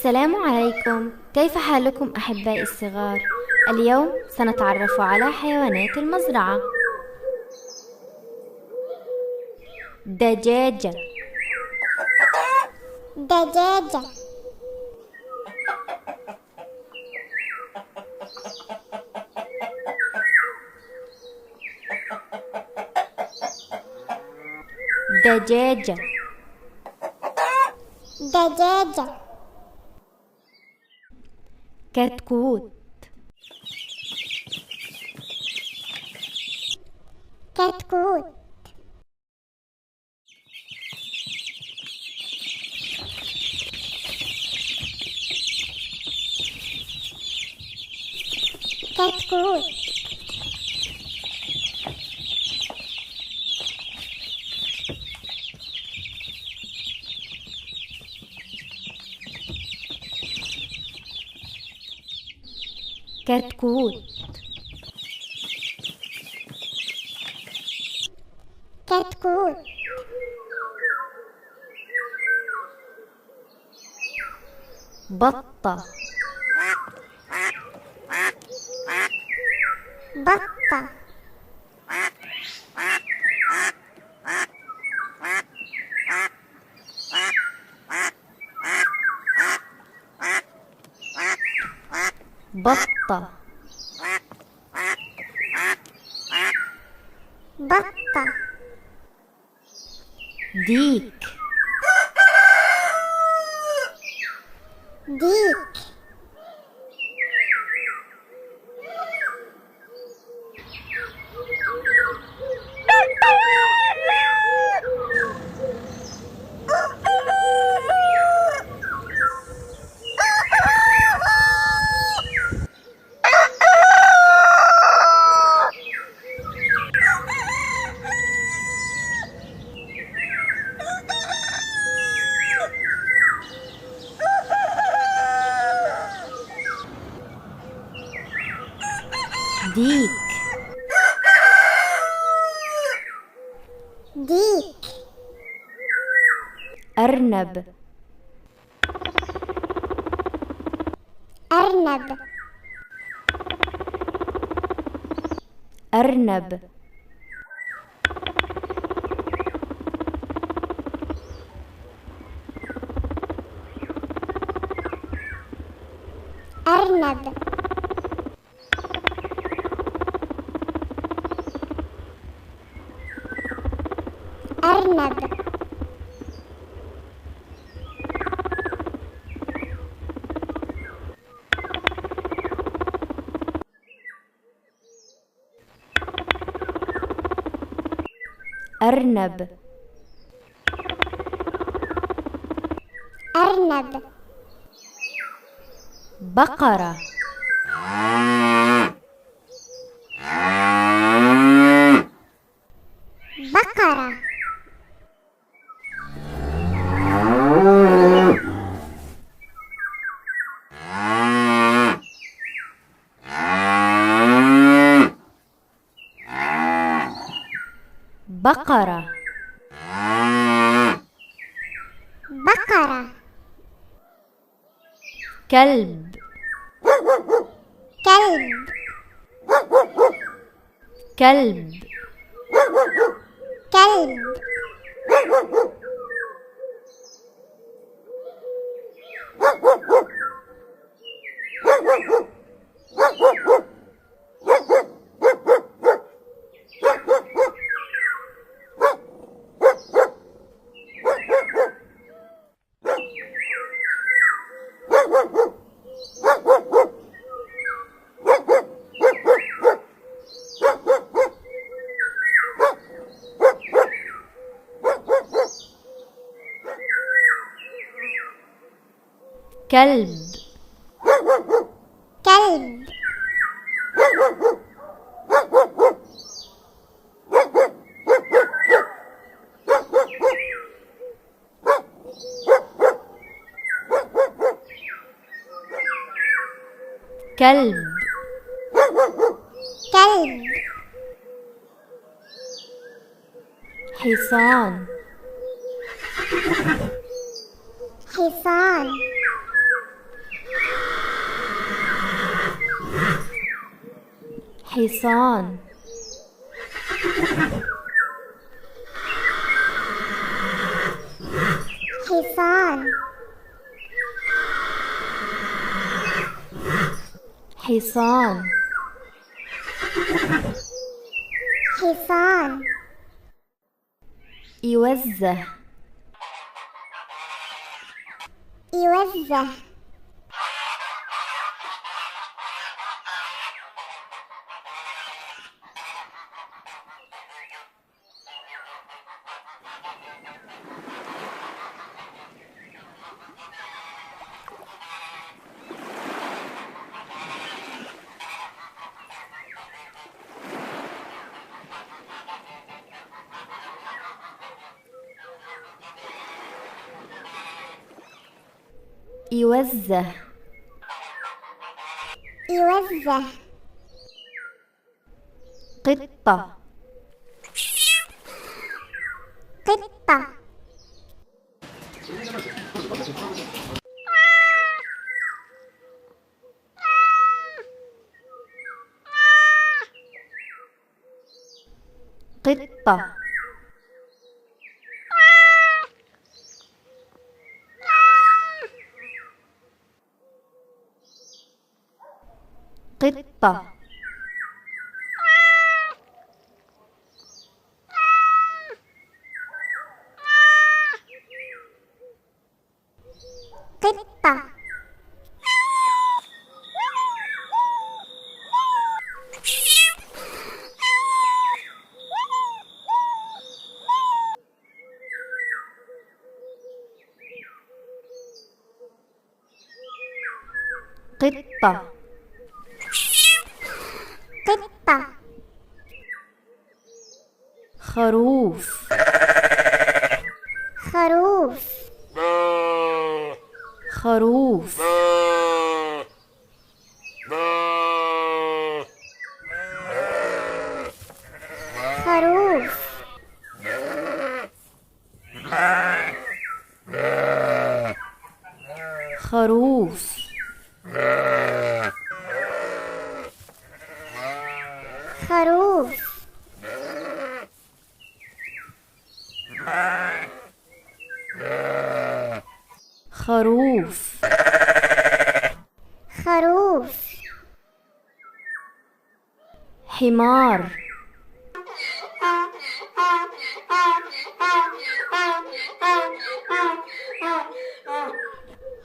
السلام عليكم، كيف حالكم أحبائي الصغار؟ اليوم سنتعرف على حيوانات المزرعة. دجاجة. دجاجة. دجاجة. دجاجة. كتكوت. كتكوت. كتكوت. كتكوت. كتكوت. بطة. بطة. بطة. بطة. ديك. ديك. ديك. ديك. أرنب. أرنب. أرنب. أرنب. أرنب. أرنب. أرنب. بقرة. بقرة. بقرة. بقرة. كلب. كلب. كلب. كلب. كلب. كلب. كلب. كلب. حصان. حصان. حصان. حصان. حصان. حصان. يوزه. يوزه. يوزه. يوزه. قطة. قطة. قطة. قطة. قطة. قطة. قطة. خروف. خروف. خروف. خروف. خروف. خروف. خروف. خروف. حمار.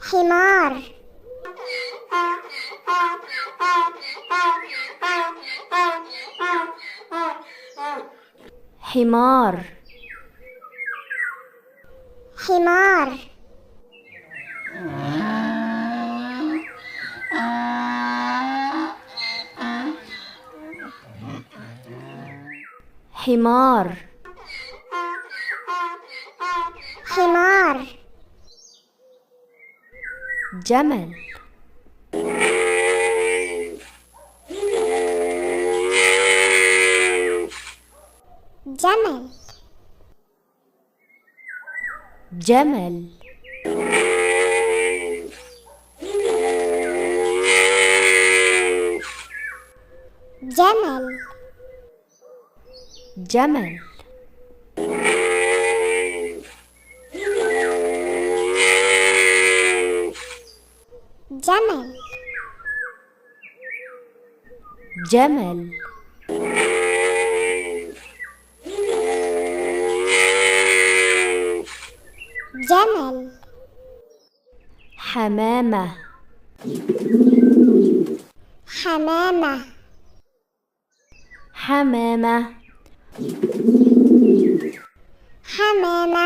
حمار. حمار. حمار. حمار. حمار. جمل. جمل. جمل. جمل. جمل. جمل. جمل. جمل. حمامة. حمامة. حمامة. حمامة.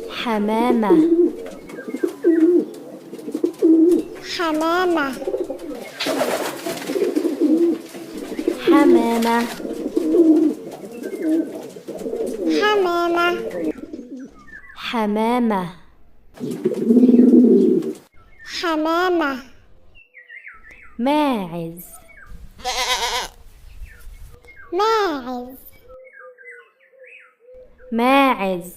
حمامة. حمامة. حمامة. حمامة. حمامة. حمامة. ماعز. ماعز. ماعز.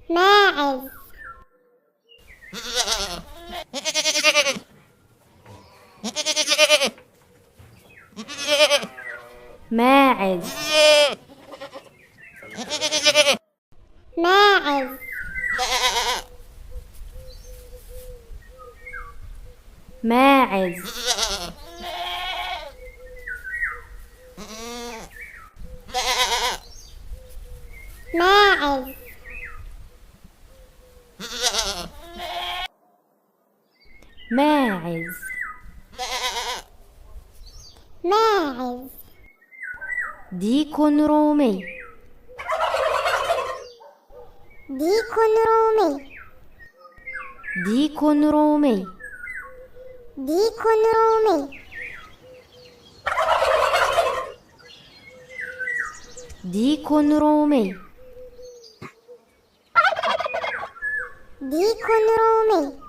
ماعز. ماعز ماعز ماعز ماعز ماعز ماعز ديك رومي ديك رومي ديك رومي ديك رومي ديك رومي ديك رومي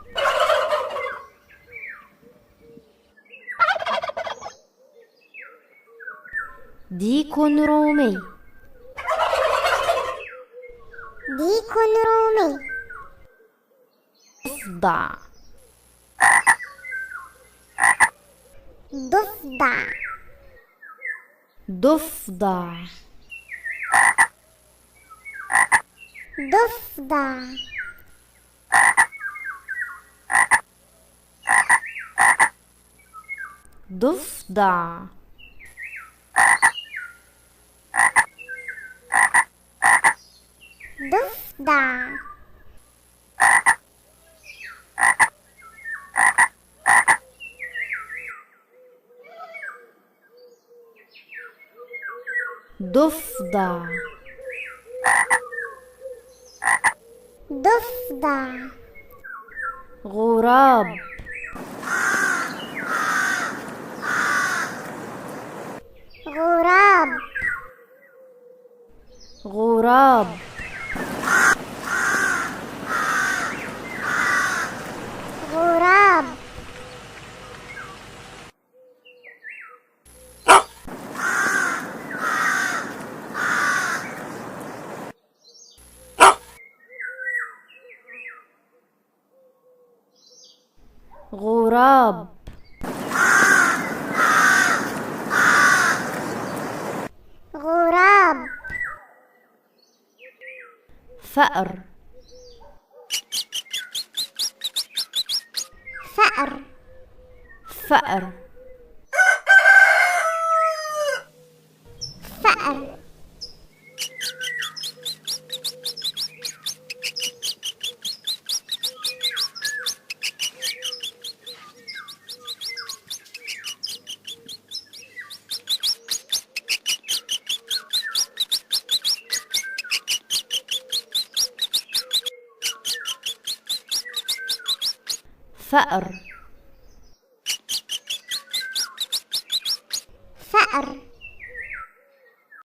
ديك رومي ديك رومي ضفدع ضفدع ضفدع ضفدع ضفدع ضفدع ضفدع ضفدع غراب غراب غراب غراب غراب غراب فأر فأر فأر فأر فأر فأر